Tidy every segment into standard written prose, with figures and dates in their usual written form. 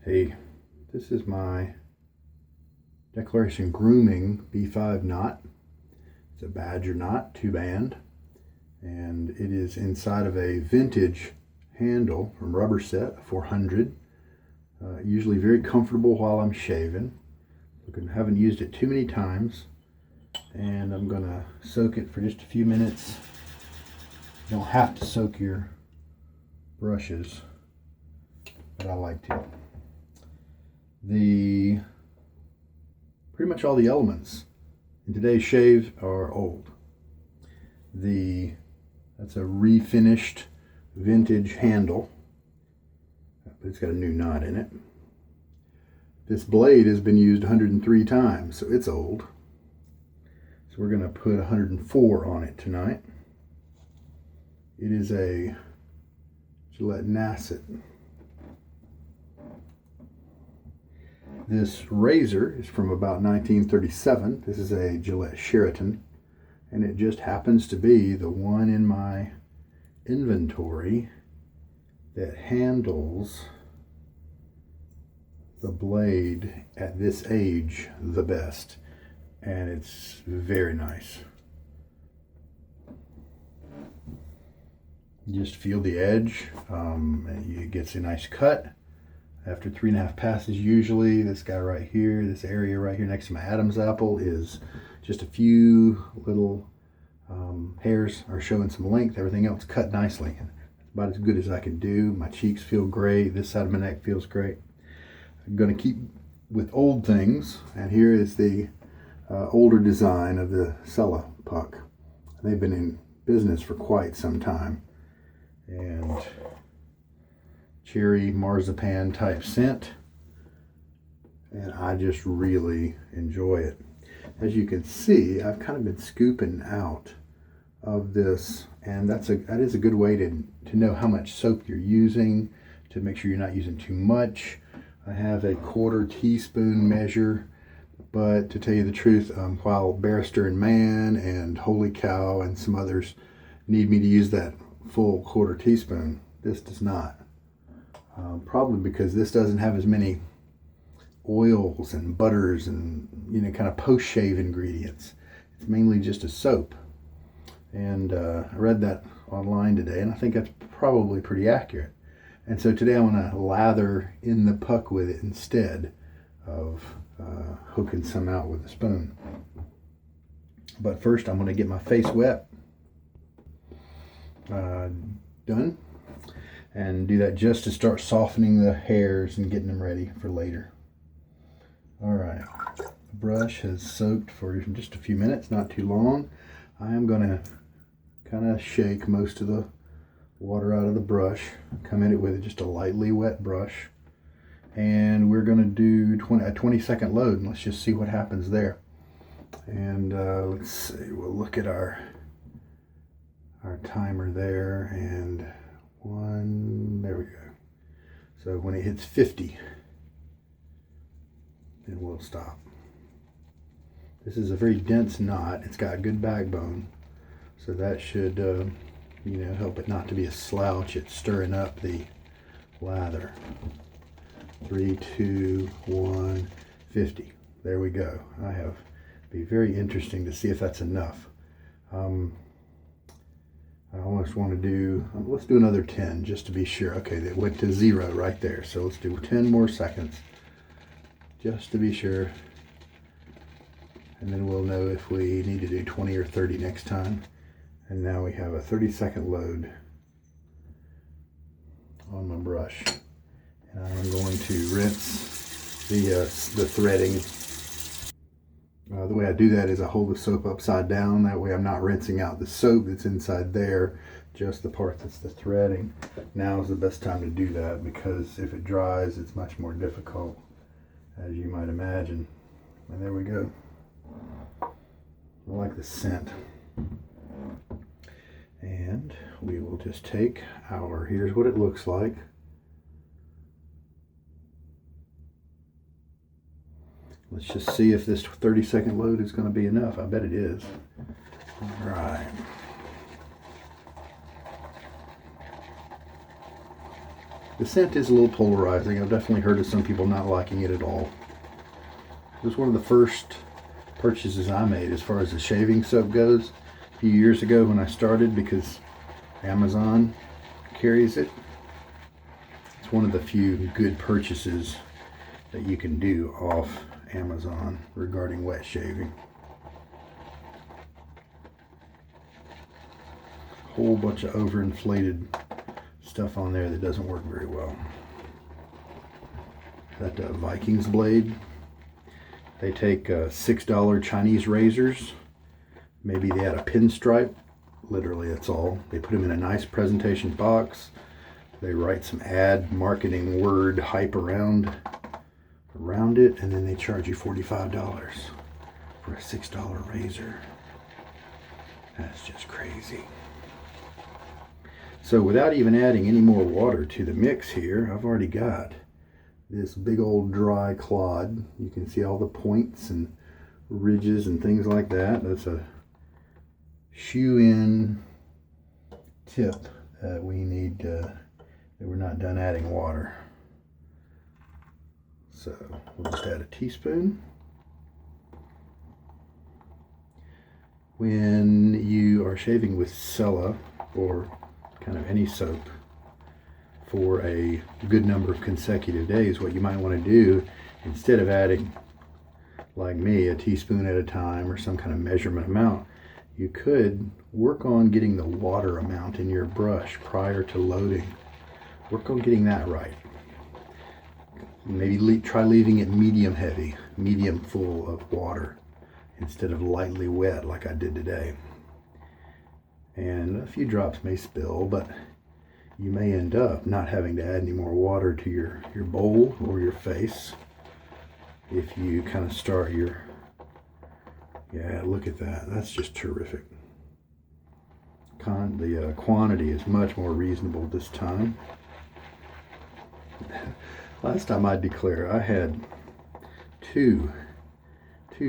Hey, this is my Declaration Grooming B5 knot. It's a badger knot, 2-band, and it is inside of a vintage handle from Rubberset, 400. Usually very comfortable while I'm shaving. Haven't used it too many times, and I'm gonna soak it for just a few minutes. You don't have to soak your brushes, but I like to. Pretty much all the elements in today's shave are old. That's a refinished vintage handle, but it's got a new knot in it. This blade has been used 103 times, so it's old. So we're going to put 104 on it tonight. It is a Gillette Nacet. This razor is from about 1937. This is a Gillette Sheraton, and it just happens to be the one in my inventory that handles the blade at this age the best, and it's very nice. You just feel the edge, and it gets a nice cut. After 3.5 passes usually. This guy right here, this area right here next to my Adam's apple is just a few little hairs are showing some length. Everything else cut nicely. It's about as good as I can do. My cheeks feel great. This side of my neck feels great. I'm going to keep with old things, and here is the older design of the Cella puck. They've been in business for quite some time, and cherry marzipan type scent, and I just really enjoy it. As you can see, I've kind of been scooping out of this, and that is a good way to know how much soap you're using, to make sure you're not using too much. I have a 1/4 teaspoon measure, but to tell you the truth, while Barrister and Man and Holy Cow and some others need me to use that full 1/4 teaspoon, this does not. Probably because this doesn't have as many oils and butters and kind of post-shave ingredients. It's mainly just a soap, and I read that online today, and I think that's probably pretty accurate. And so today I want to lather in the puck with it instead of hooking some out with a spoon. But first I'm going to get my face wet, done, and do that just to start softening the hairs and getting them ready for later. All right, the brush has soaked for just a few minutes, not too long. I am going to kind of shake most of the water out of the brush, come in it with just a lightly wet brush, and we're going to do a 20-second load, and let's just see what happens there. And let's see, we'll look at our timer there, and there we go. So when it hits 50, then we'll stop. This is a very dense knot. It's got good backbone, so that should help it not to be a slouch. It's stirring up the lather. 3, 2, 1, 50. There we go. Be very interesting to see if that's enough. I almost want to let's do another 10 just to be sure. Okay, that went to 0 right there. So let's do 10 more seconds just to be sure. And then we'll know if we need to do 20 or 30 next time. And now we have a 30-second load on my brush. And I'm going to rinse the threading. The way I do that is I hold the soap upside down. That way I'm not rinsing out the soap that's inside there, just the part that's the threading. Now is the best time to do that, because if it dries, it's much more difficult, as you might imagine. And there we go. I like the scent. And we will just take here's what it looks like. Let's just see if this 30-second load is going to be enough. I bet it is. All right. The scent is a little polarizing. I've definitely heard of some people not liking it at all. It was one of the first purchases I made as far as the shaving soap goes a few years ago when I started, because Amazon carries it. It's one of the few good purchases that you can do off Amazon regarding wet shaving. Whole bunch of overinflated stuff on there that doesn't work very well. That Vikings blade, they take $6 Chinese razors, maybe they add a pinstripe, literally that's all. They put them in a nice presentation box, they write some ad marketing word hype around it, and then they charge you $45 for a $6 razor. That's just crazy. So without even adding any more water to the mix here, I've already got this big old dry clod. You can see all the points and ridges and things like that. That's a shoe-in tip that we need, that we're not done adding water. So we'll just add a teaspoon. When you are shaving with Cella or kind of any soap for a good number of consecutive days, what you might want to do, instead of adding, like me, a teaspoon at a time or some kind of measurement amount, you could work on getting the water amount in your brush prior to loading. Work on getting that right. Maybe try leaving it medium heavy, medium full of water, instead of lightly wet like I did today. And a few drops may spill, but you may end up not having to add any more water to your bowl or your face if you kind of start your, yeah, look at that. That's just terrific. The quantity is much more reasonable this time. Last time I declare, I had two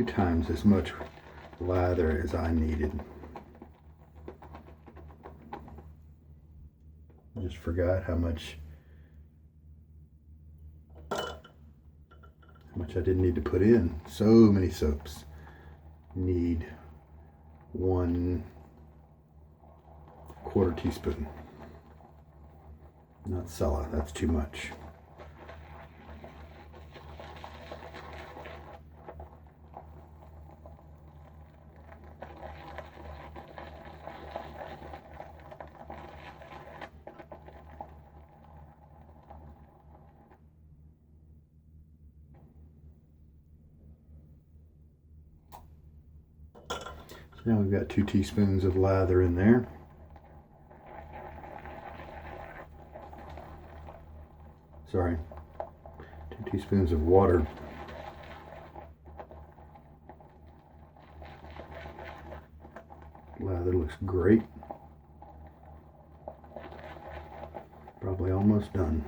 times as much lather as I needed. I just forgot how much I didn't need to put in. So many soaps need 1/4 teaspoon. Not Cella, that's too much. Now we've got 2 teaspoons of lather in there. Sorry, 2 teaspoons of water. Lather looks great. Probably almost done.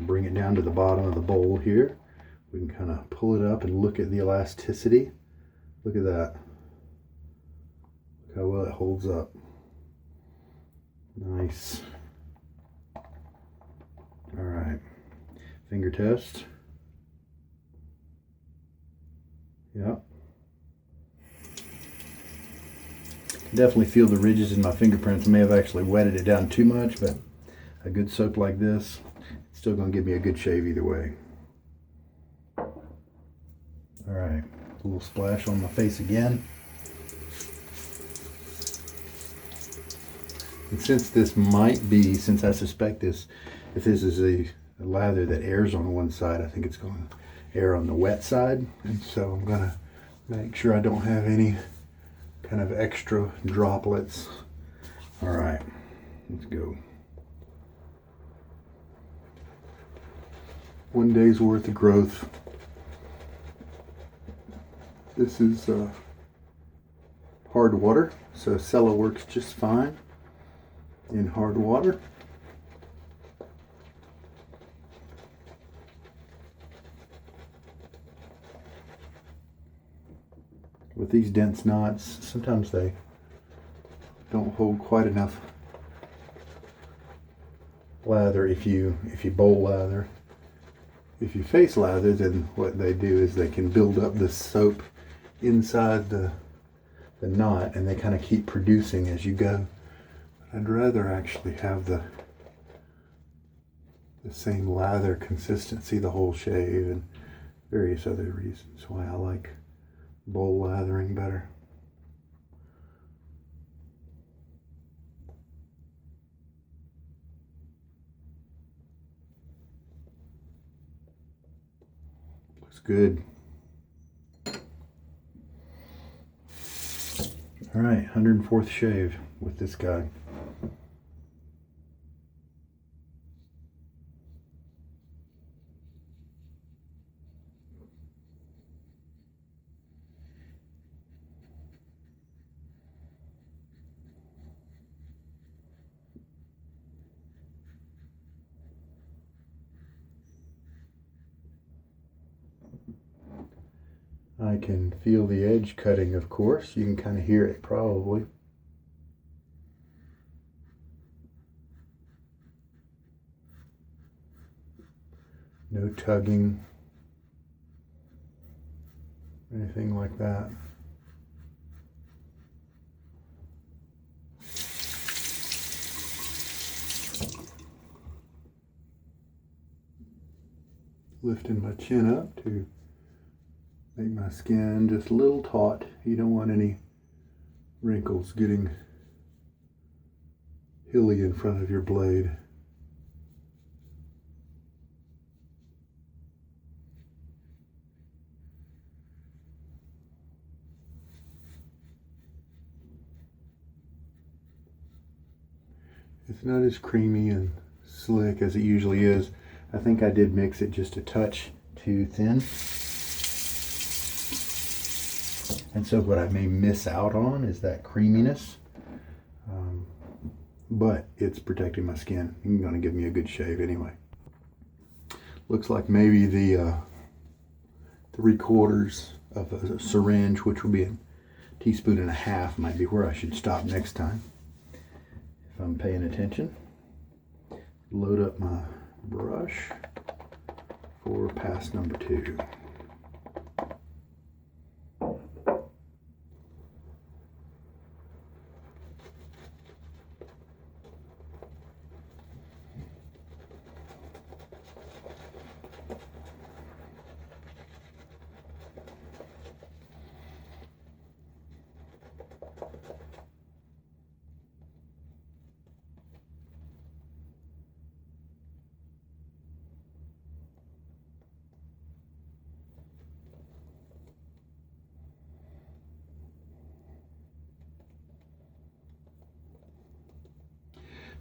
Bring it down to the bottom of the bowl here. We can kind of pull it up and look at the elasticity. Look at that. Look how well it holds up. Nice. All right. Finger test. Yep. Definitely feel the ridges in my fingerprints. I may have actually wetted it down too much, but a good soap like this, it's still going to give me a good shave either way. All right, a little splash on my face again. And since this might be, since I suspect this, if this is a lather that airs on one side, I think it's going to air on the wet side. And so I'm going to make sure I don't have any kind of extra droplets. All right, let's go. 1 day's worth of growth. This is hard water, so Cella works just fine in hard water. With these dense knots, sometimes they don't hold quite enough lather if you bowl lather. If you face lather, then what they do is they can build up the soap inside the knot, and they kind of keep producing as you go. I'd rather actually have the same lather consistency the whole shave, and various other reasons why I like bowl lathering better. Looks good. All right, 104th shave with this guy. I can feel the edge cutting, of course. You can kind of hear it probably. No tugging, anything like that. Lifting my chin up to make my skin just a little taut. You don't want any wrinkles getting hilly in front of your blade. It's not as creamy and slick as it usually is. I think I did mix it just a touch too thin. And so what I may miss out on is that creaminess. But it's protecting my skin. It's going to give me a good shave anyway. Looks like maybe the 3/4 of a syringe, which will be a teaspoon and a half, might be where I should stop next time, if I'm paying attention. Load up my brush for pass number 2.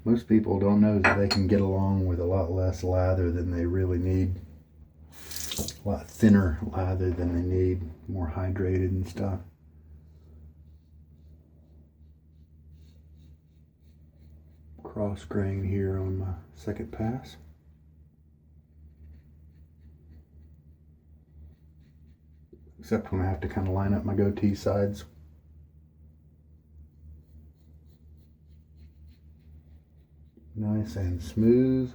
Most people don't know that they can get along with a lot less lather than they really need. A lot thinner lather than they need, more hydrated and stuff. Cross grain here on my second pass. Except when I have to kind of line up my goatee sides. Nice and smooth.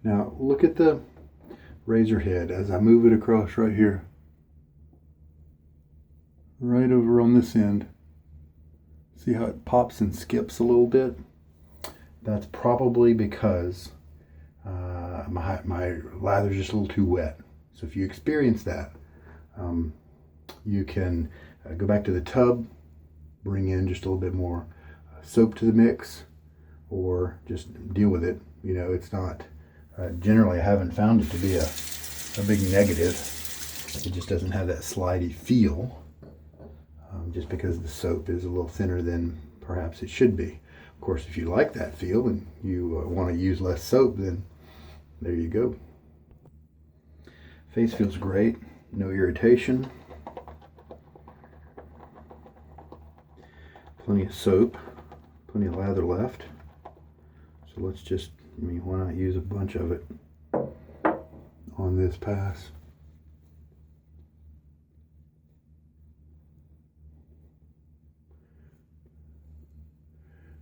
Now look at the razor head as I move it across right here. Right over on this end. See how it pops and skips a little bit? That's probably because my lather's just a little too wet. So if you experience that, you can go back to the tub, bring in just a little bit more soap to the mix, or just deal with it. You know, it's not, generally I haven't found it to be a a big negative. It just doesn't have that slidey feel, just because the soap is a little thinner than perhaps it should be. Of course, if you like that feel and you want to use less soap, then there you go. Face feels great, no irritation. Plenty of soap, plenty of lather left. So let's just, why not use a bunch of it on this pass?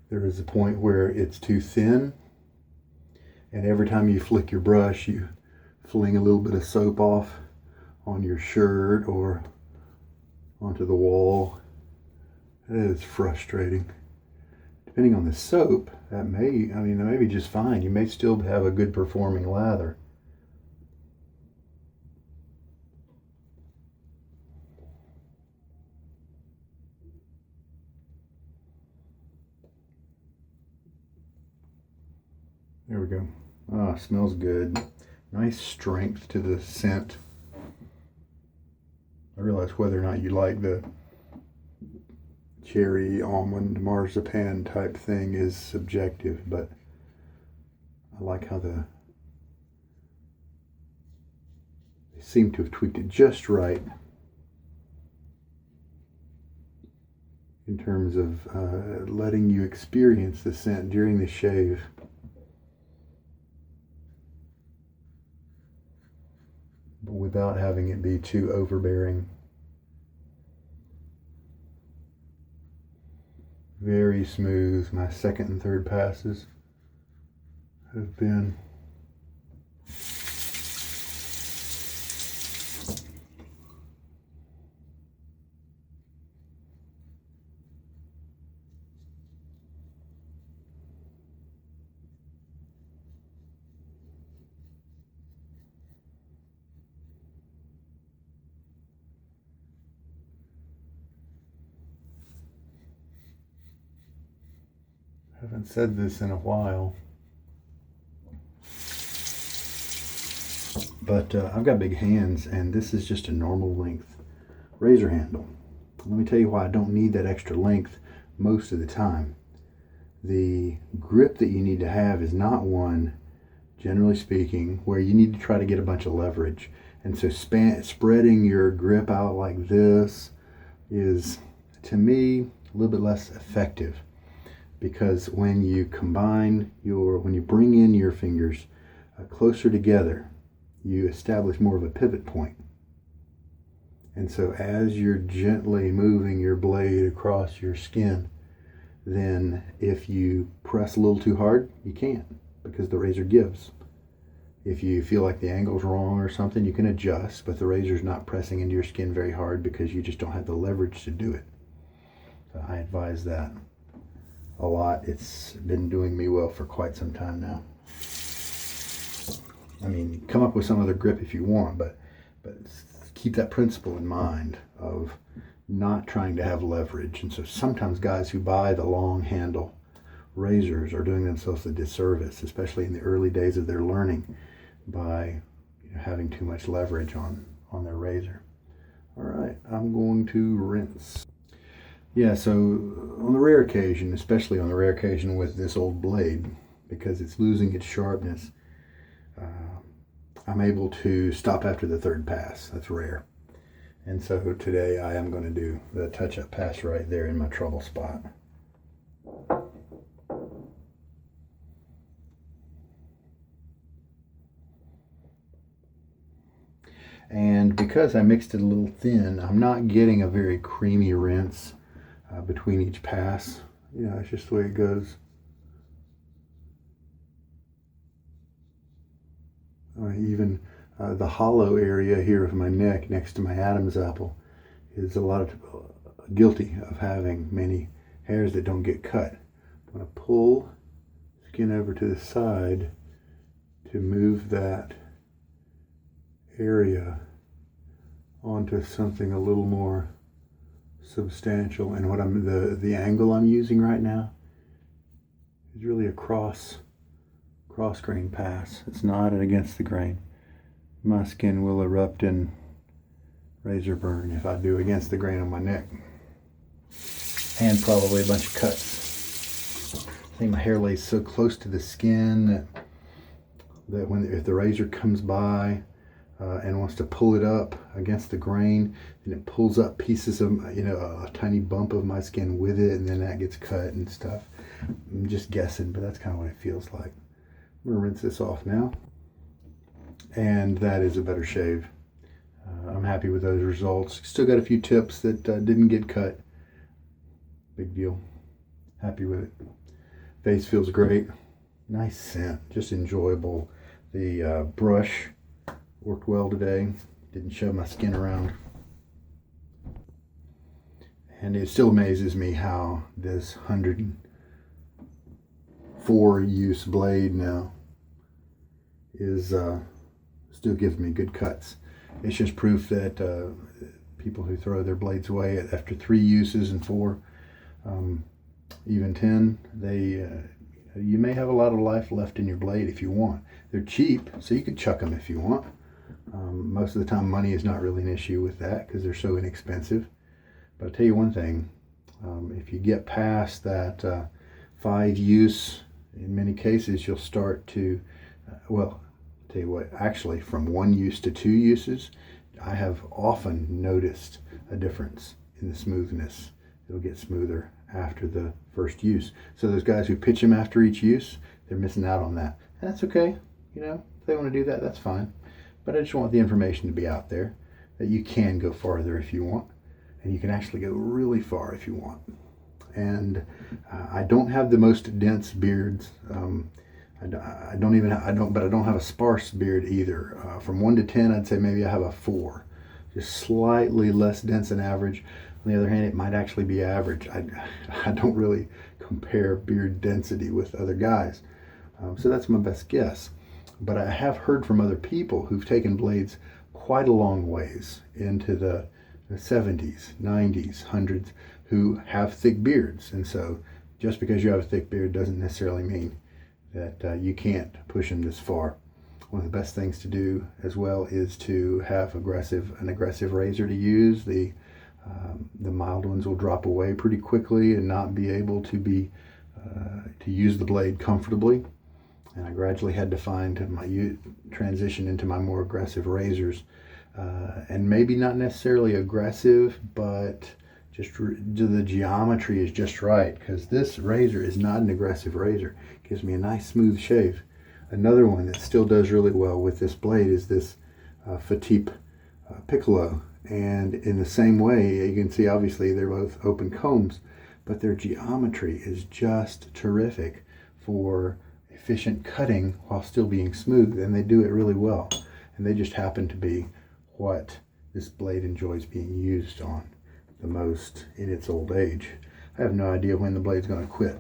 There is a point where it's too thin, and every time you flick your brush, you fling a little bit of soap off on your shirt or onto the wall. It is frustrating. Depending on the soap, that may be just fine. You may still have a good performing lather. There we go. Ah, smells good. Nice strength to the scent. I realize whether or not you like the cherry, almond, marzipan type thing is subjective, but I like how they seem to have tweaked it just right in terms of letting you experience the scent during the shave. But without having it be too overbearing. Very smooth. My second and third passes have been. Haven't said this in a while, but I've got big hands, and this is just a normal length razor handle. Let me tell you why I don't need that extra length most of the time. The grip that you need to have is not one, generally speaking, where you need to try to get a bunch of leverage. And so spreading your grip out like this is, to me, a little bit less effective. Because when you when you bring in your fingers closer together, you establish more of a pivot point. And so as you're gently moving your blade across your skin, then if you press a little too hard, you can't, because the razor gives. If you feel like the angle's wrong or something, you can adjust, but the razor's not pressing into your skin very hard because you just don't have the leverage to do it. So I advise that a lot. It's been doing me well for quite some time now. Come up with some other grip if you want, but keep that principle in mind of not trying to have leverage. And so sometimes guys who buy the long handle razors are doing themselves a disservice, especially in the early days of their learning, by having too much leverage on their razor. All right, I'm going to rinse. Yeah, so on the rare occasion, especially on the rare occasion with this old blade, because it's losing its sharpness, I'm able to stop after the third pass. That's rare. And so today I am going to do the touch-up pass right there in my trouble spot. And because I mixed it a little thin, I'm not getting a very creamy rinse between each pass. It's just the way it goes. Even the hollow area here of my neck next to my Adam's apple is a lot of guilty of having many hairs that don't get cut. I'm going to pull skin over to the side to move that area onto something a little more substantial. And what the angle I'm using right now is really a cross grain pass. It's not against the grain. my skin will erupt in razor burn if I do against the grain on my neck. And probably a bunch of cuts. I think my hair lays so close to the skin that if the razor comes by and wants to pull it up against the grain, and it pulls up pieces of, a tiny bump of my skin with it, and then that gets cut and stuff. I'm just guessing, but that's kind of what it feels like. I'm going to rinse this off now. And that is a better shave. I'm happy with those results. Still got a few tips that didn't get cut. Big deal. Happy with it. Face feels great. Nice scent. Just enjoyable. The brush worked well today. Didn't shove my skin around. And it still amazes me how this 104 use blade now is still gives me good cuts. It's just proof that people who throw their blades away after 3 uses and 4, even 10, you may have a lot of life left in your blade if you want. They're cheap, so you could chuck them if you want. Most of the time money is not really an issue with that because they're so inexpensive. But I'll tell you one thing, if you get past that 5 use, in many cases you'll start to, well, I'll tell you what, actually from 1 use to 2 uses, I have often noticed a difference in the smoothness. It'll get smoother after the first use. So those guys who pitch them after each use, they're missing out on that. And that's okay. If they want to do that, that's fine. But I just want the information to be out there that you can go farther if you want. And you can actually go really far if you want. And I don't have the most dense beards. I don't have a sparse beard either. From 1 to 10, I'd say maybe I have a 4. Just slightly less dense than average. On the other hand, it might actually be average. I don't really compare beard density with other guys. So that's my best guess. But I have heard from other people who've taken blades quite a long ways into the 70s, 90s, 100s, who have thick beards. And so just because you have a thick beard doesn't necessarily mean that you can't push them this far. One of the best things to do as well is to have an aggressive razor to use. The mild ones will drop away pretty quickly and not be able to use the blade comfortably. And I gradually had to find my transition into my more aggressive razors. And maybe not necessarily aggressive, but just the geometry is just right, because this razor is not an aggressive razor. It gives me a nice smooth shave. Another one that still does really well with this blade is this Fatip Piccolo. And in the same way, you can see obviously they're both open combs, but their geometry is just terrific for efficient cutting while still being smooth, and they do it really well. And they just happen to be what this blade enjoys being used on the most in its old age. I have no idea when the blade's going to quit.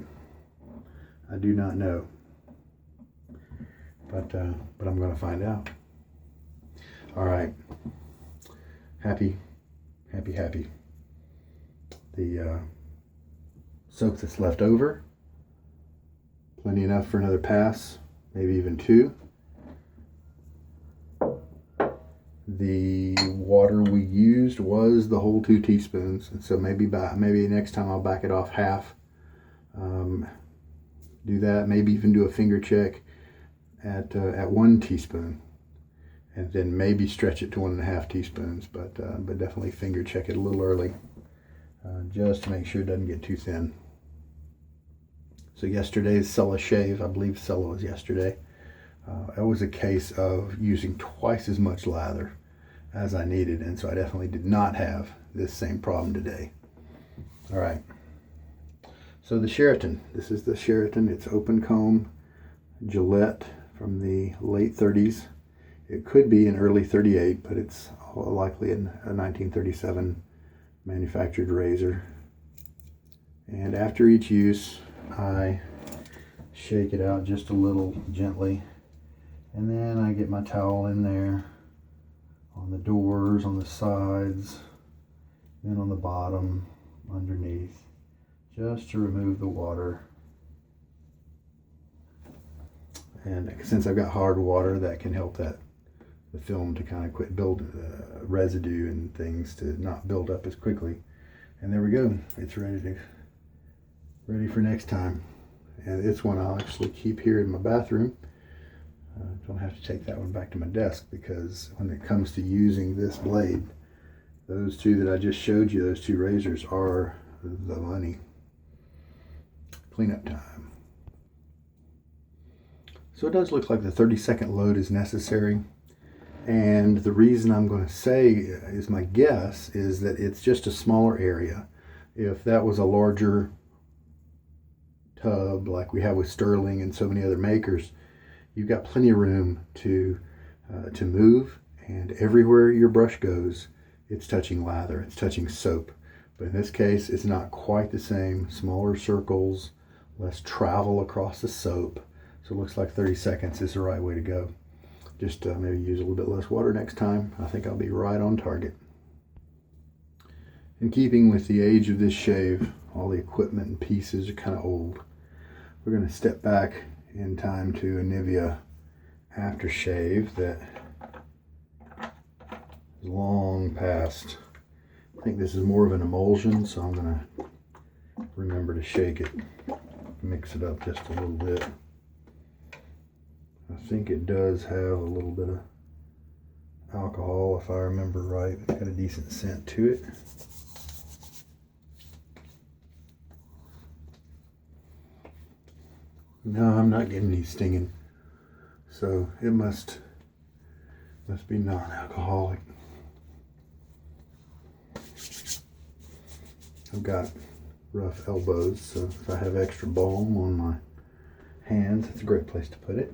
I do not know. But I'm going to find out. All right. Happy. The soap that's left over, plenty enough for another pass, maybe even 2. The water we used was the whole 2 teaspoons, and so maybe next time I'll back it off half. Do that, maybe even do a finger check at 1 teaspoon, and then maybe stretch it to 1.5 teaspoons, but definitely finger check it a little early, just to make sure it doesn't get too thin. So yesterday's Cella shave, I believe Cella was yesterday. It was a case of using twice as much lather as I needed, and so I definitely did not have this same problem today. All right. So the Sheraton, this is the Sheraton. It's open comb Gillette from the late 30s. It could be an early 38, but it's likely a 1937 manufactured razor. And after each use, I shake it out just a little gently. And then I get my towel in there on the doors, on the sides, then on the bottom, underneath, just to remove the water. And since I've got hard water, that can help that the film to kind of quit build residue and things to not build up as quickly. And there we go. It's ready for next time. And it's one I'll actually keep here in my bathroom. Don't have to take that one back to my desk, because when it comes to using this blade, those two that I just showed you, those two razors, are the money. Cleanup time. So it does look like the 30-second load is necessary. And the reason I'm going to say is, my guess is that it's just a smaller area. If that was a larger tub like we have with Sterling and so many other makers, you've got plenty of room to move, and everywhere your brush goes, it's touching lather, it's touching soap. But in this case, it's not quite the same. Smaller circles, less travel across the soap. So it looks like 30 seconds is the right way to go. Just maybe use a little bit less water next time. I think I'll be right on target. In keeping with the age of this shave, all the equipment and pieces are kind of old. We're going to step back in time to a Nivea Aftershave that is long past. I think this is more of an emulsion, so I'm going to remember to shake it, mix it up just a little bit. I think it does have a little bit of alcohol, if I remember right. It's got a decent scent to it. No, I'm not getting any stinging, so it must be non-alcoholic. I've got rough elbows, so if I have extra balm on my hands, it's a great place to put it.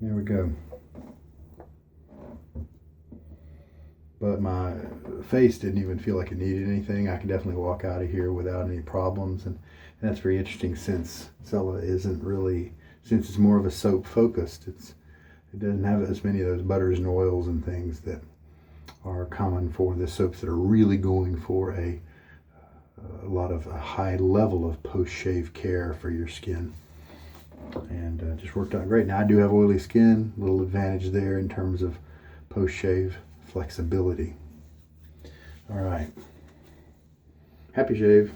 There we go. But my face didn't even feel like it needed anything. I can definitely walk out of here without any problems, and that's very interesting, since Cella isn't really, since it's more of a soap focused, it doesn't have as many of those butters and oils and things that are common for the soaps that are really going for a lot of a high level of post-shave care for your skin. And just worked out great. Now I do have oily skin, a little advantage there in terms of post-shave flexibility. All right, happy shave.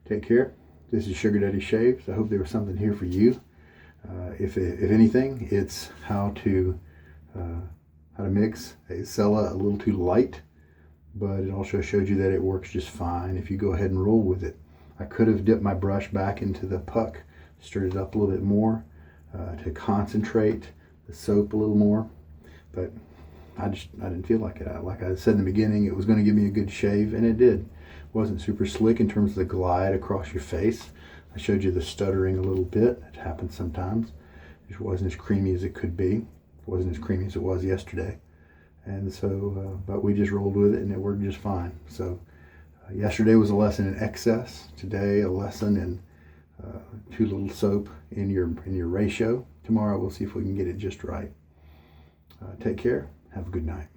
Take care. This is Sugar Daddy Shaves. I hope there was something here for you. If anything, it's how to mix a Cella a little too light, but it also showed you that it works just fine if you go ahead and roll with it. I could have dipped my brush back into the puck, stirred it up a little bit more to concentrate the soap a little more, but I didn't feel like it. Like I said in the beginning, it was going to give me a good shave, and it did. It wasn't super slick in terms of the glide across your face. I showed you the stuttering a little bit. It happens sometimes. It wasn't as creamy as it could be. It wasn't as creamy as it was yesterday. And so, but we just rolled with it, and it worked just fine. So yesterday was a lesson in excess. Today, a lesson in too little soap in your ratio. Tomorrow, we'll see if we can get it just right. Take care. Have a good night.